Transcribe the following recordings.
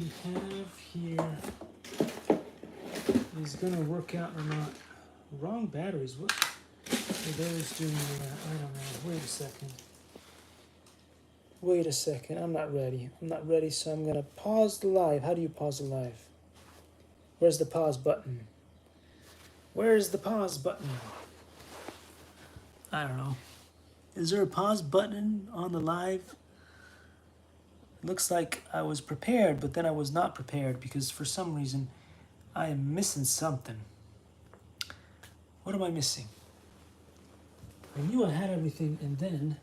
we have here is going to work out or not. Wrong batteries. What are those doing there? I don't know. Wait a second. Wait a second. I'm not ready. I'm not ready, so I'm going to pause the live. How do you pause the live? Where's the pause button? Where's the pause button? I don't know. Is there a pause button on the live? It looks like I was prepared, but then I was not prepared because for some reason I am missing something. What am I missing? I knew I had everything, and then,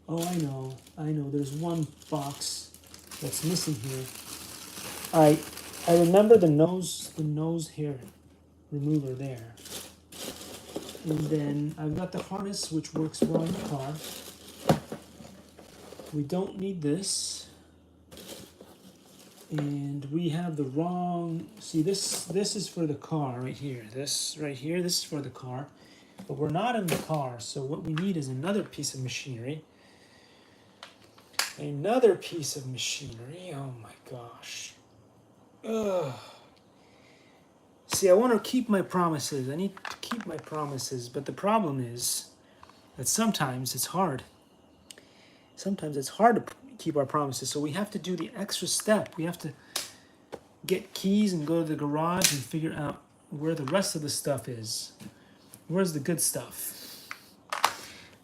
oh, I know, there's one box that's missing here. I remember the nose hair remover there. And then I've got the harness, which works well in the car. We don't need this. And we have the wrong, see this is for the car right here. This right here, this is for the car. But we're not in the car, so what we need is another piece of machinery. Another piece of machinery, oh my gosh. Ugh. See, I want to keep my promises. I need to keep my promises, but the problem is that sometimes it's hard. Sometimes it's hard to keep our promises, so we have to do the extra step. We have to get keys and go to the garage and figure out where the rest of the stuff is. Where's the good stuff?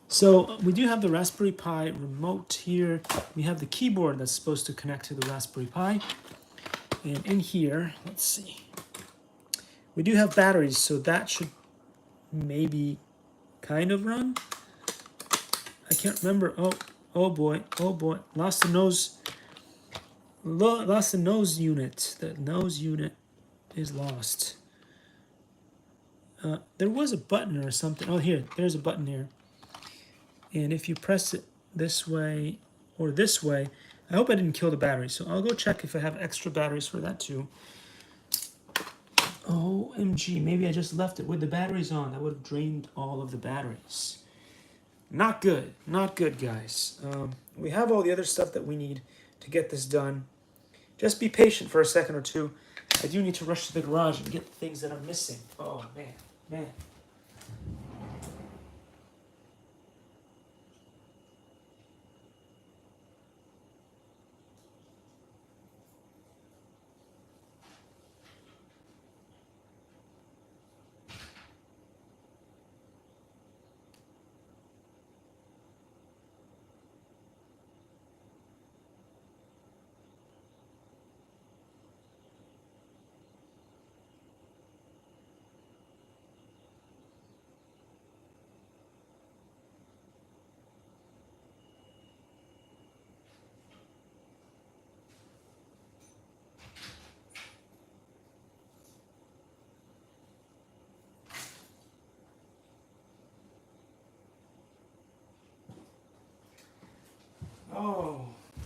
So we do have the Raspberry Pi remote here. We have the keyboard that's supposed to connect to the Raspberry Pi. And in here, let's see. We do have batteries, so that should maybe kind of run. I can't remember. Oh boy, lost the nose unit. The nose unit is lost. There was a button or something. Oh, here, there's a button here. And if you press it this way or this way, I hope I didn't kill the battery. So I'll go check if I have extra batteries for that too. OMG, maybe I just left it with the batteries on. That would have drained all of the batteries. Not good, not good, guys. We have all the other stuff that we need to get this done. Just be patient for a second or two. I do need to rush to the garage and get the things that I'm missing. Oh, man.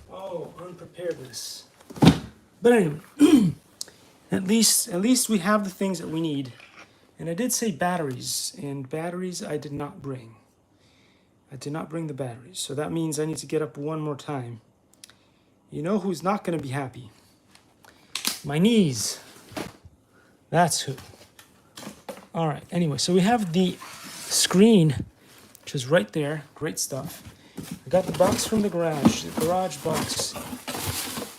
Oh, unpreparedness. But anyway, at least we have the things that we need. And I did say batteries, and batteries I did not bring. I did not bring the batteries, so that means I need to get up one more time. You know who's not going to be happy? My knees. That's who. All right, anyway, so we have the screen, which is right there. Great stuff. I got the box from the garage box.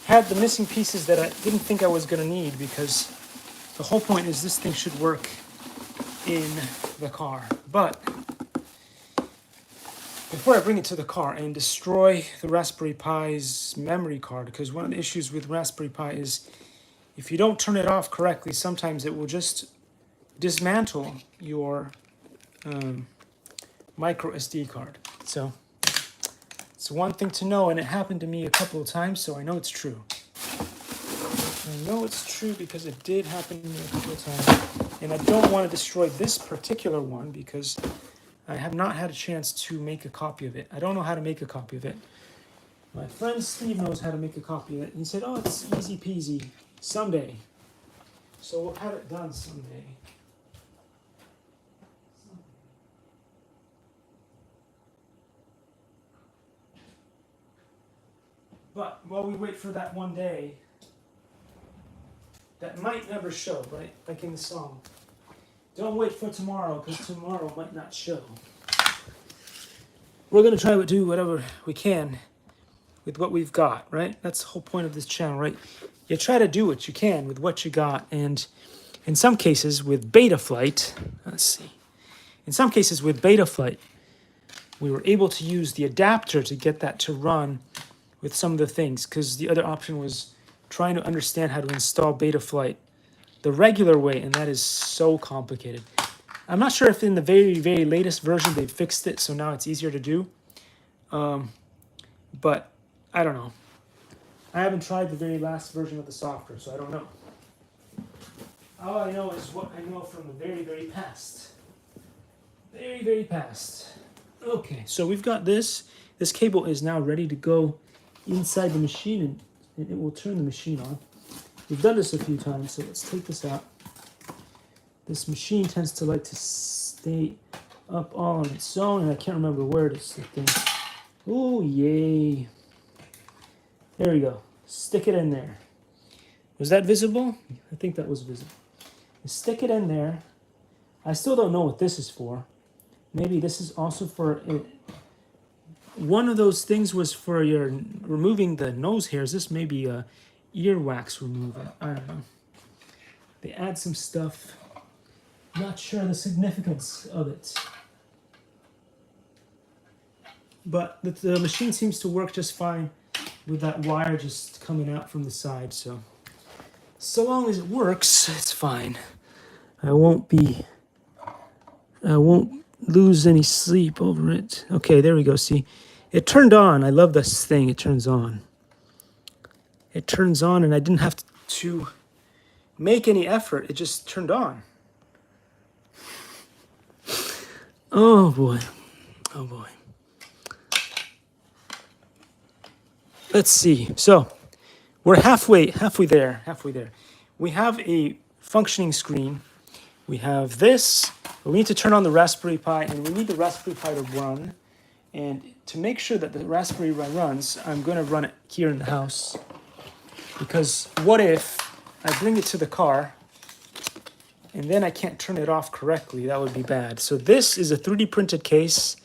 Had the missing pieces that I didn't think I was going to need because the whole point is this thing should work in the car. But before I bring it to the car and destroy the Raspberry Pi's memory card, because one of the issues with Raspberry Pi is if you don't turn it off correctly, sometimes it will just dismantle your micro SD card. So it's one thing to know, and it happened to me a couple of times, so I know it's true. I know it's true because it did happen to me a couple of times. And I don't want to destroy this particular one because I have not had a chance to make a copy of it. I don't know how to make a copy of it. My friend Steve knows how to make a copy of it. And he said, oh, it's easy peasy. Someday. So we'll have it done someday. But while we wait for that one day, that might never show, right? Like in the song. Don't wait for tomorrow, because tomorrow might not show. We're going to try to do whatever we can with what we've got, right? That's the whole point of this channel, right? You try to do what you can with what you got, and in some cases with Betaflight, let's see. In some cases with Betaflight, we were able to use the adapter to get that to run with some of the things, because the other option was trying to understand how to install Betaflight the regular way, and that is so complicated. I'm not sure if in the very, very latest version they fixed it, so now it's easier to do. But I don't know. I haven't tried the very last version of the software, so I don't know. All I know is what I know from the very, very past. Very, very past. Okay, so we've got this. This cable is now ready to go inside the machine, and it will turn the machine on. We've done this a few times, so let's take this out. This machine tends to like to stay up all on its own, and I can't remember where it is. Oh, yay. There we go. Stick it in there. Was that visible? I think that was visible. Stick it in there. I still don't know what this is for. Maybe this is also for... One of those things was for your removing the nose hairs. This may be a earwax remover. I don't know. They add some stuff. Not sure the significance of it. But the machine seems to work just fine with that wire just coming out from the side. So long as it works, it's fine. I won't lose any sleep over it. Okay, there we go. See, it turned on. I love this thing. It turns on. It turns on, and I didn't have to make any effort. It just turned on. Oh boy. Oh boy. Let's see. So we're halfway there. We have a functioning screen. We have this. We need to turn on the Raspberry Pi, and we need the Raspberry Pi to run. And to make sure that the Raspberry Pi runs, I'm going to run it here in the house. Because what if I bring it to the car and then I can't turn it off correctly? That would be bad. So this is a 3D printed case.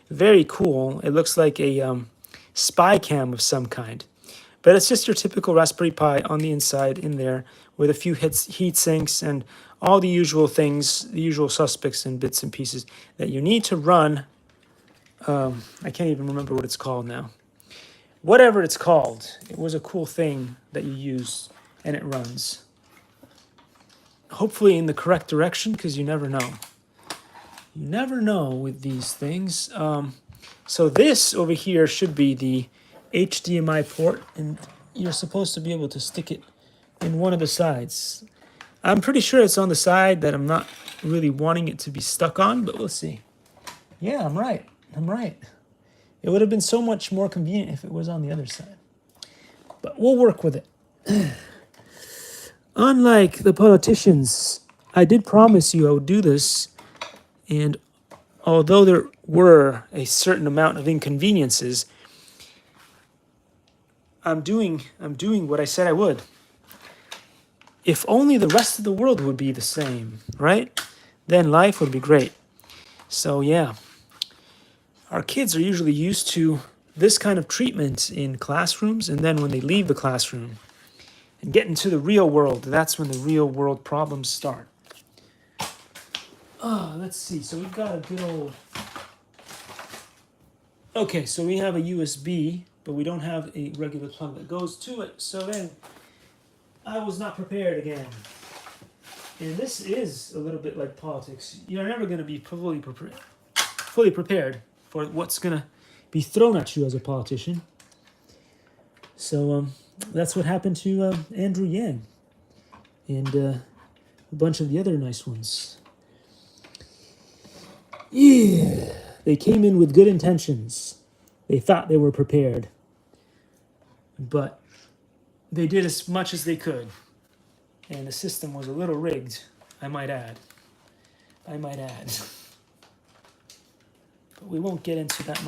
Very cool. It looks like a spy cam of some kind. But it's just your typical Raspberry Pi on the inside in there with a few heat sinks and all the usual things, the usual suspects and bits and pieces that you need to run. I can't even remember what it's called now. Whatever it's called, it was a cool thing that you use and it runs. Hopefully in the correct direction, because you never know. You never know with these things. So this over here should be the HDMI port, and you're supposed to be able to stick it in one of the sides. I'm pretty sure it's on the side that I'm not really wanting it to be stuck on, but we'll see. Yeah, I'm right. It would have been so much more convenient if it was on the other side. But we'll work with it. Unlike the politicians, I did promise you I would do this, and although there were a certain amount of inconveniences, I'm doing what I said I would. If only the rest of the world would be the same, right? Then life would be great. So yeah, our kids are usually used to this kind of treatment in classrooms, and then when they leave the classroom and get into the real world, that's when the real world problems start. Let's see. So we've got a good old... Okay, so we have a USB, but we don't have a regular plug that goes to it. So then I was not prepared again. And this is a little bit like politics. You're never going to be fully prepared for what's going to be thrown at you as a politician. So that's what happened to Andrew Yang and a bunch of the other nice ones. Yeah, they came in with good intentions. They thought they were prepared. But they did as much as they could. And the system was a little rigged, I might add. But we won't get into that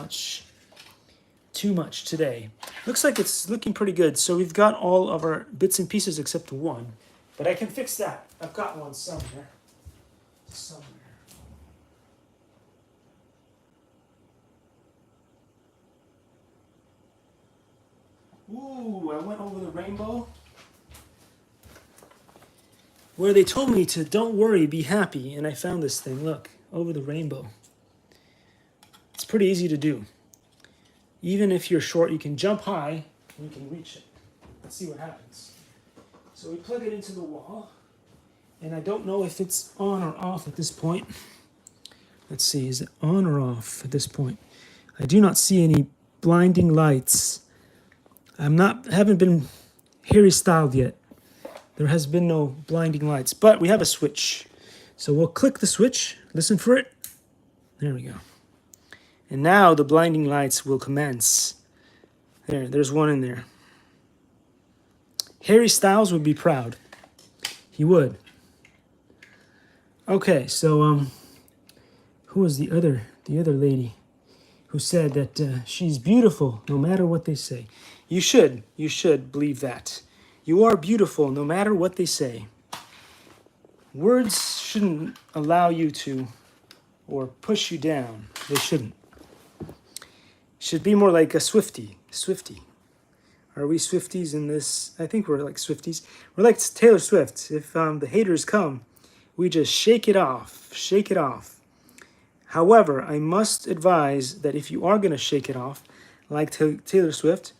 too much today. Looks like it's looking pretty good. So we've got all of our bits and pieces except one. But I can fix that. I've got one somewhere. Ooh, I went over the rainbow. Where they told me to don't worry, be happy. And I found this thing. Look, over the rainbow. It's pretty easy to do. Even if you're short, you can jump high and you can reach it. Let's see what happens. So we plug it into the wall. And I don't know if it's on or off at this point. Let's see, is it on or off at this point? I do not see any blinding lights. Haven't been Harry styled yet. There has been no blinding lights, but we have a switch. So we'll click the switch, listen for it. There we go. And now the blinding lights will commence. There's one in there. Harry Styles would be proud. He would. Okay, so who was the other lady who said that she's beautiful no matter what they say? You should believe that. You are beautiful no matter what they say. Words shouldn't allow you to or push you down. They shouldn't. Should be more like a Swiftie. Swiftie. Are we Swifties in this? I think we're like Swifties. We're like Taylor Swift. If the haters come, we just shake it off. Shake it off. However, I must advise that if you are going to shake it off, like Taylor Swift,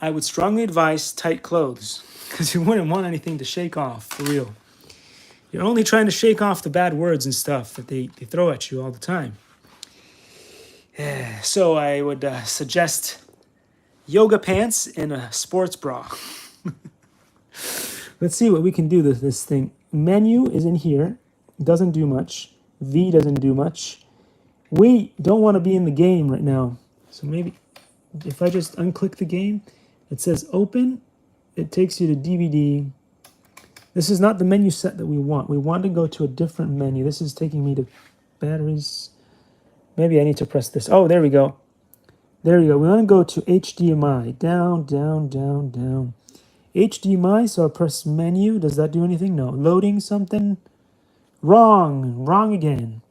I would strongly advise tight clothes, because you wouldn't want anything to shake off, for real. You're only trying to shake off the bad words and stuff that they throw at you all the time. So I would suggest yoga pants and a sports bra. Let's see what we can do with this thing. Menu is in here. Doesn't do much. V doesn't do much. We don't want to be in the game right now. So maybe if I just unclick the game, it says open. It takes you to DVD. This is not the menu set that we want. We want to go to a different menu. This is taking me to batteries. Maybe I need to press this. Oh, there we go. There we go. We want to go to HDMI. Down, down, down, down. HDMI, so I press menu. Does that do anything? No. Loading something? Wrong. Wrong again.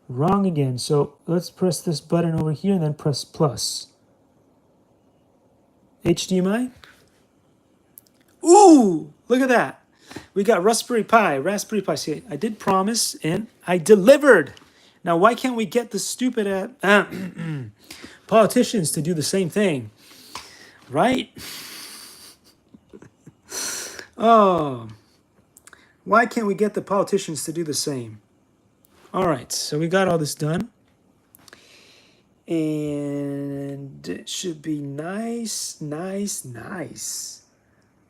Wrong again. So let's press this button over here and then press plus. HDMI? Ooh, look at that. We got Raspberry Pi. See, I did promise and I delivered. Now, why can't we get the stupid politicians to do the same thing? Right? Oh, why can't we get the politicians to do the same? All right, so we got all this done. And it should be nice, nice, nice.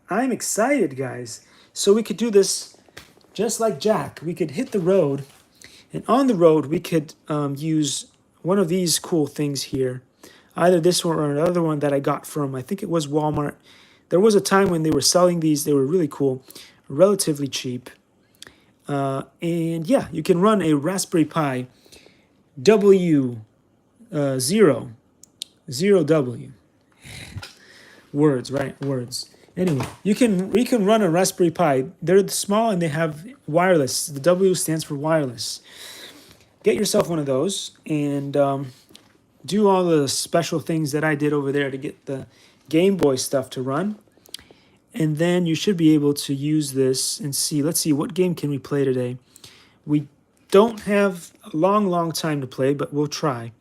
I'm excited, guys. So we could do this just like Jack. We could hit the road. And on the road, we could use one of these cool things here. Either this one or another one that I got from, I think it was Walmart. There was a time when they were selling these. They were really cool, relatively cheap. And yeah, you can run a Raspberry Pi W0, 0W. Words, right? Words. Anyway, we can run a Raspberry Pi. They're small and they have wireless. The W stands for wireless. Get yourself one of those and do all the special things that I did over there to get the Game Boy stuff to run. And then you should be able to use this and see. Let's see, what game can we play today? We don't have a long time to play, but we'll try.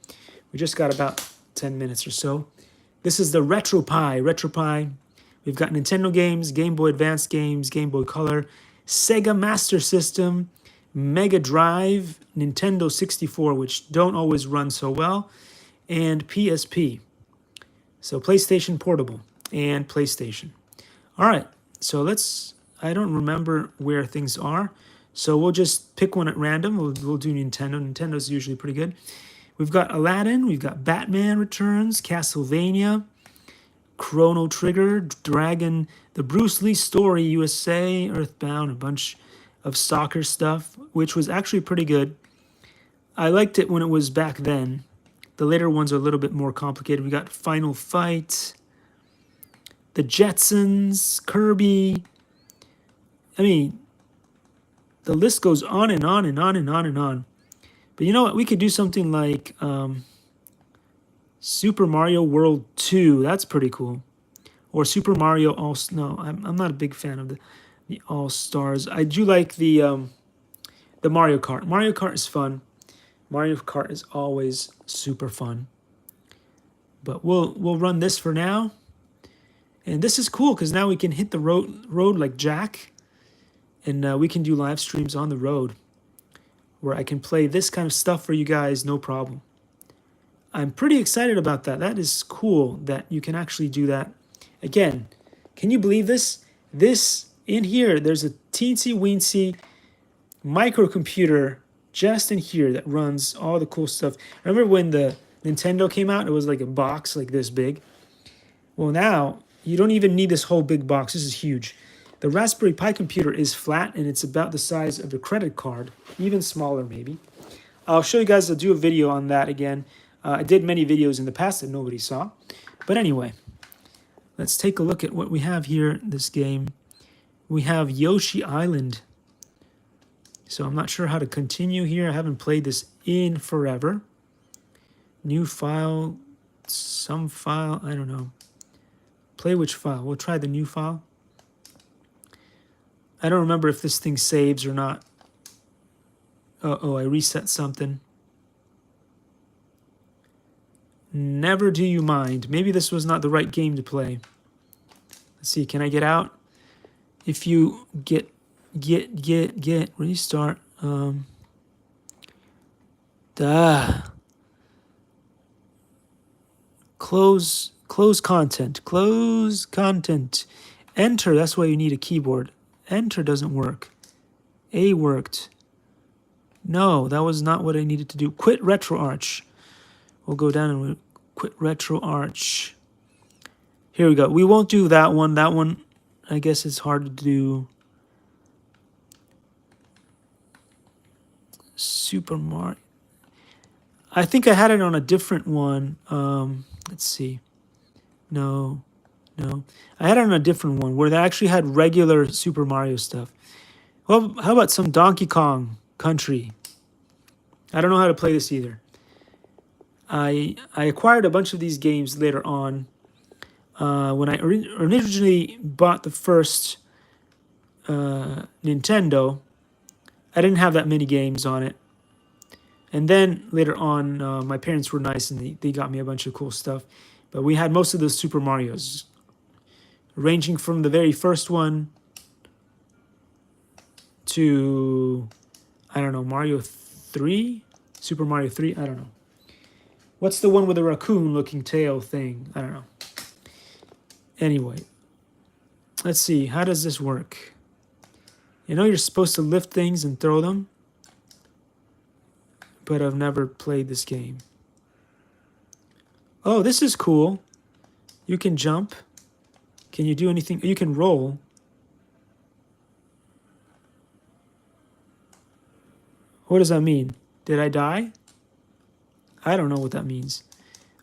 We just got about 10 minutes or so. This is the RetroPie. We've got Nintendo games, Game Boy Advance games, Game Boy Color, Sega Master System, Mega Drive, Nintendo 64, which don't always run so well, and PSP. So PlayStation Portable and PlayStation. All right, so I don't remember where things are, so we'll just pick one at random. We'll do Nintendo. Nintendo's usually pretty good. We've got Aladdin, we've got Batman Returns, Castlevania, Chrono Trigger, Dragon, the Bruce Lee Story, USA, Earthbound, a bunch of soccer stuff, which was actually pretty good. I liked it when it was back then. The later ones are a little bit more complicated. We got Final Fight, The Jetsons, Kirby, I mean, the list goes on and on and on and on and on. But you know what? We could do something like Super Mario World 2. That's pretty cool. Or Super Mario All... No, I'm not a big fan of the All-Stars. I do like the Mario Kart. Mario Kart is fun. Mario Kart is always super fun. But we'll run this for now. And this is cool because now we can hit the road like Jack. And we can do live streams on the road where I can play this kind of stuff for you guys, no problem. I'm pretty excited about that. That is cool that you can actually do that. Again, can you believe this? This, in here, there's a teensy-weensy microcomputer just in here that runs all the cool stuff. Remember when the Nintendo came out? It was like a box like this big. Well, now, you don't even need this whole big box. This is huge. The Raspberry Pi computer is flat, and it's about the size of a credit card, even smaller maybe. I'll show you guys, I'll do a video on that again. I did many videos in the past that nobody saw. But anyway, let's take a look at what we have here in this game. We have Yoshi Island. So I'm not sure how to continue here. I haven't played this in forever. New file, some file, I don't know. Play which file? We'll try the new file. I don't remember if this thing saves or not. Uh-oh, I reset something. Never do you mind. Maybe this was not the right game to play. Let's see, can I get out? If you get, restart. Close content. Close content. Enter, that's why you need a keyboard. Enter doesn't work. A worked. No, that was not what I needed to do. Quit RetroArch. We'll go down and we'll quit RetroArch. Here we go. We won't do that one. That one, I guess it's hard to do. Super Mario. I think I had it on a different one. Let's see. No. I had it on a different one where they actually had regular Super Mario stuff. Well, how about some Donkey Kong Country? I don't know how to play this either. I acquired a bunch of these games later on. When I originally bought the first Nintendo, I didn't have that many games on it. And then later on, my parents were nice and they got me a bunch of cool stuff. But we had most of those Super Marios, ranging from the very first one to, I don't know, Mario 3? Super Mario 3? I don't know. What's the one with the raccoon-looking tail thing? I don't know. Anyway, let's see. How does this work? You know you're supposed to lift things and throw them, but I've never played this game. Oh, this is cool. You can jump. Can you do anything? You can roll. What does that mean? Did I die? I don't know what that means.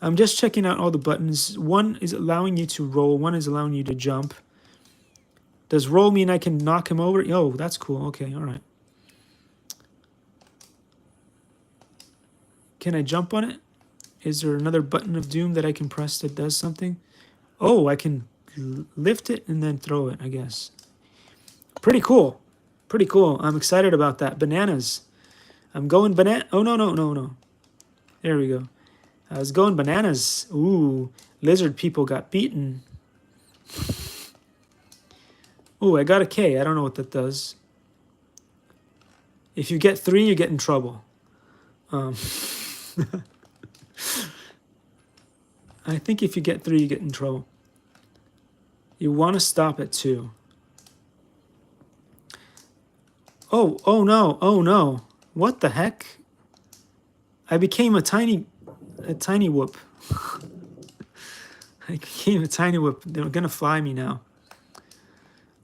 I'm just checking out all the buttons. One is allowing you to roll. One is allowing you to jump. Does roll mean I can knock him over? Oh, that's cool. Okay, all right. Can I jump on it? Is there another button of doom that I can press that does something? Oh, I can lift it and then throw it, I guess. Pretty cool. Pretty cool. I'm excited about that. Bananas. I'm going banana. Oh, no. There we go. I was going bananas. Ooh, lizard people got beaten. Ooh, I got a K. I don't know what that does. If you get 3, you get in trouble. I think if you get 3, you get in trouble. You want to stop at 2. Oh no. What the heck? I became a tiny whoop. I became a tiny whoop. They're gonna fly me now.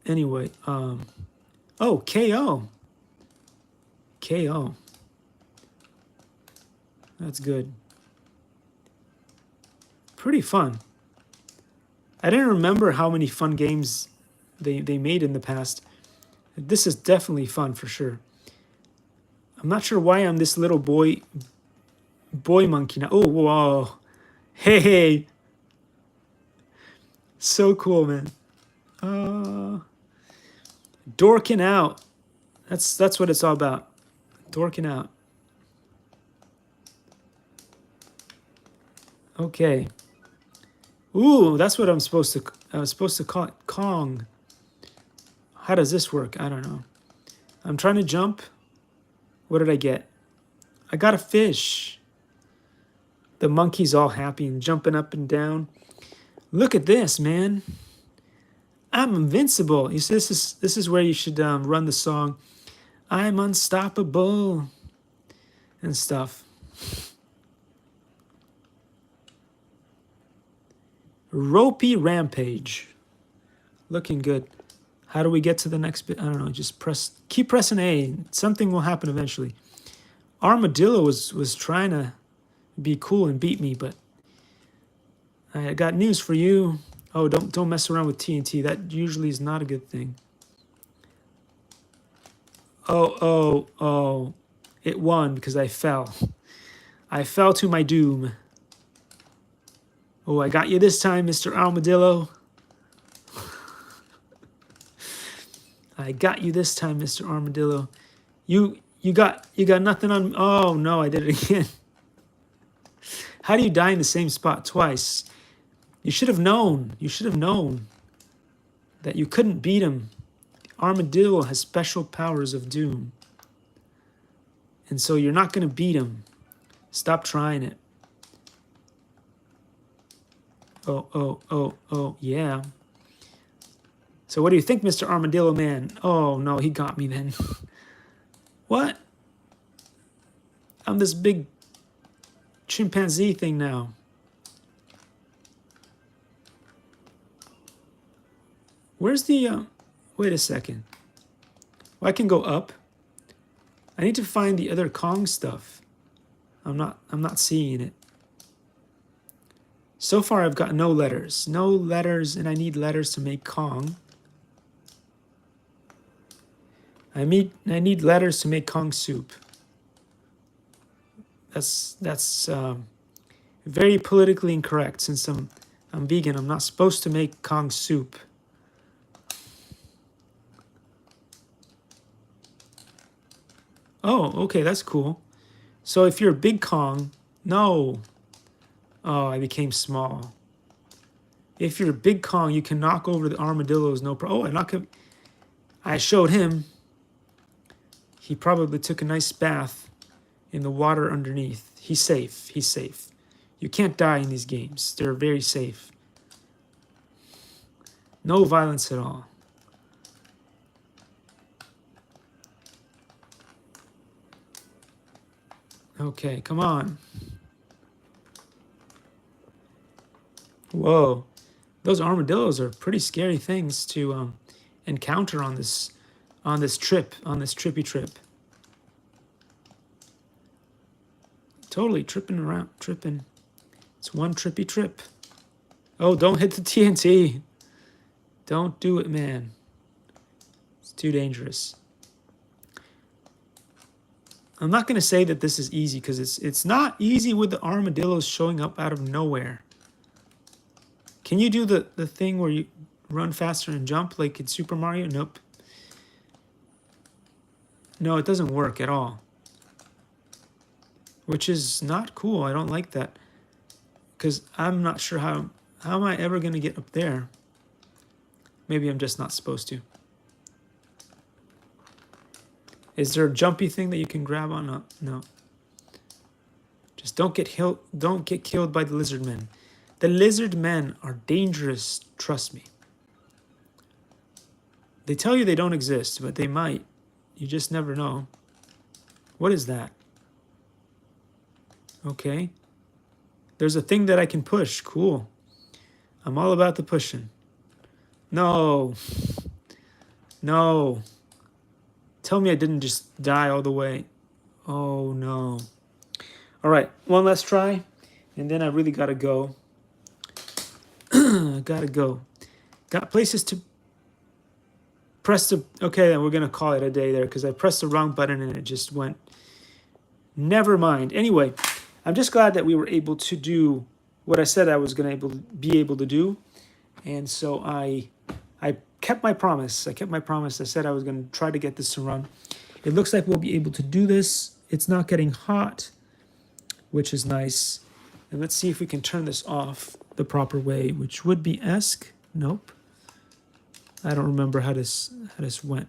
Anyway, oh, KO. KO. That's good. Pretty fun. I didn't remember how many fun games they made in the past. This is definitely fun for sure. I'm not sure why I'm this little boy monkey now. Oh, whoa. Hey. So cool, man. Dorking out. That's what it's all about. Dorking out. Okay. Ooh, that's what I was supposed to call it. Kong. How does this work? I don't know. I'm trying to jump. What did I get? I got a fish. The monkey's all happy and jumping up and down. Look at this, man. I'm invincible. You see, this is where you should run the song. I'm unstoppable and stuff. Ropey rampage. Looking good. How do we get to the next bit? I don't know. Just keep pressing A. Something will happen eventually. Armadillo was trying to be cool and beat me, but I got news for you. Oh, don't mess around with TNT. That usually is not a good thing. Oh. It won because I fell. I fell to my doom. Oh, I got you this time, Mr. Armadillo. I got you this time, Mr. Armadillo. You got nothing on. Oh no, I did it again. How do you die in the same spot twice? You should have known. You should have known that you couldn't beat him. Armadillo has special powers of doom. And so you're not going to beat him. Stop trying it. Oh, yeah. So what do you think, Mr. Armadillo Man? Oh, no, he got me then. What? I'm this big chimpanzee thing now. Where's the... Wait a second. Well, I can go up. I need to find the other Kong stuff. I'm not seeing it. So far, I've got no letters. No letters, and I need letters to make Kong. I need letters to make Kong soup. That's very politically incorrect. Since I'm vegan, I'm not supposed to make Kong soup. Oh, okay, that's cool. So if you're a big Kong, no. Oh, I became small. If you're a big Kong, you can knock over the armadillos, no problem. Oh, I showed him. He probably took a nice bath in the water underneath. He's safe. He's safe. You can't die in these games. They're very safe. No violence at all. Okay, come on. Whoa. Those armadillos are pretty scary things to encounter on this trippy trip. Totally tripping around, tripping. It's one trippy trip. Oh, don't hit the TNT. Don't do it, man. It's too dangerous. I'm not going to say that this is easy because it's not easy with the armadillos showing up out of nowhere. Can you do the thing where you run faster and jump like in Super Mario? Nope. No, it doesn't work at all. Which is not cool. I don't like that. Because I'm not sure how am I ever going to get up there? Maybe I'm just not supposed to. Is there a jumpy thing that you can grab on? No. Just don't get killed by the lizard men. The lizard men are dangerous, trust me. They tell you they don't exist, but they might. You just never know. What is that? Okay. There's a thing that I can push. Cool. I'm all about the pushing. No. No. Tell me I didn't just die all the way. Oh, no. All right. One last try. And then I really got to go. Gotta go. Got places to pressed the, okay, then we're going to call it a day there because I pressed the wrong button and it just went, never mind. Anyway, I'm just glad that we were able to do what I said I was going to be able to do. And so I kept my promise. I kept my promise. I said I was going to try to get this to run. It looks like we'll be able to do this. It's not getting hot, which is nice. And let's see if we can turn this off the proper way, which would be ESC. Nope. I don't remember how this went.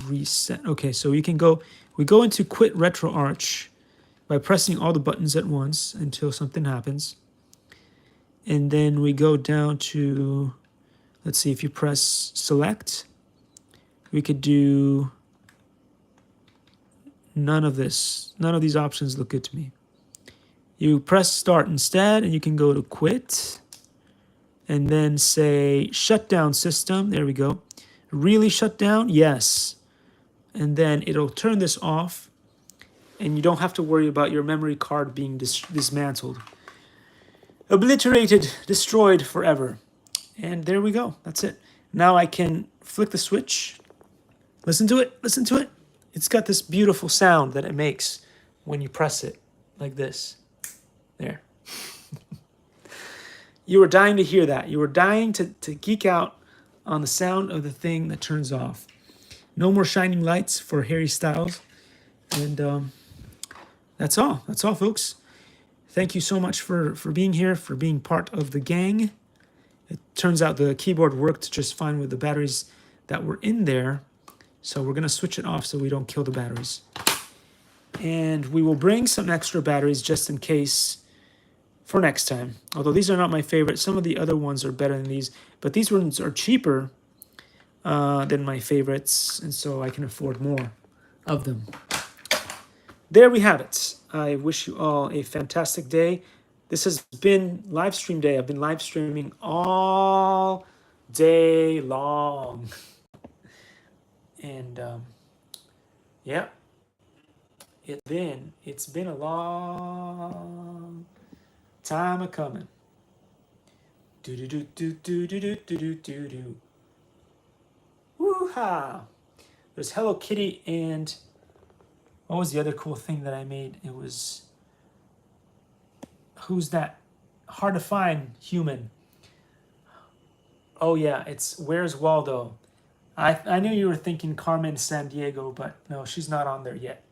Reset. Okay, so we go into quit RetroArch by pressing all the buttons at once until something happens. And then we go down to, let's see, if you press select, we could do none of this. None of these options look good to me. You press start instead, and you can go to quit. And then say shut down system. There we go. Really shut down? Yes. And then it'll turn this off. And you don't have to worry about your memory card being dismantled. Obliterated, destroyed forever. And there we go. That's it. Now I can flick the switch. Listen to it. Listen to it. It's got this beautiful sound that it makes when you press it like this. There. You were dying to hear that. You were dying to geek out on the sound of the thing that turns off. No more shining lights for Harry Styles. And that's all. That's all, folks. Thank you so much for being here, for being part of the gang. It turns out the keyboard worked just fine with the batteries that were in there. So we're going to switch it off so we don't kill the batteries. And we will bring some extra batteries just in case for next time. Although these are not my favorite. Some of the other ones are better than these. But these ones are cheaper than my favorites. And so I can afford more of them. There we have it. I wish you all a fantastic day. This has been live stream day. I've been live streaming all day long. And yeah, it's been a long time a coming. Do do do do do do do do do do. Woo-ha! There's Hello Kitty and what was the other cool thing that I made? It was, who's that hard to find human? Oh yeah, it's Where's Waldo? I knew you were thinking Carmen Sandiego, but no, she's not on there yet.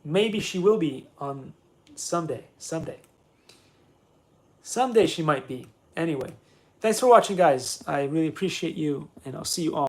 Maybe she will be on someday. Someday she might be. Anyway, thanks for watching, guys. I really appreciate you, and I'll see you all.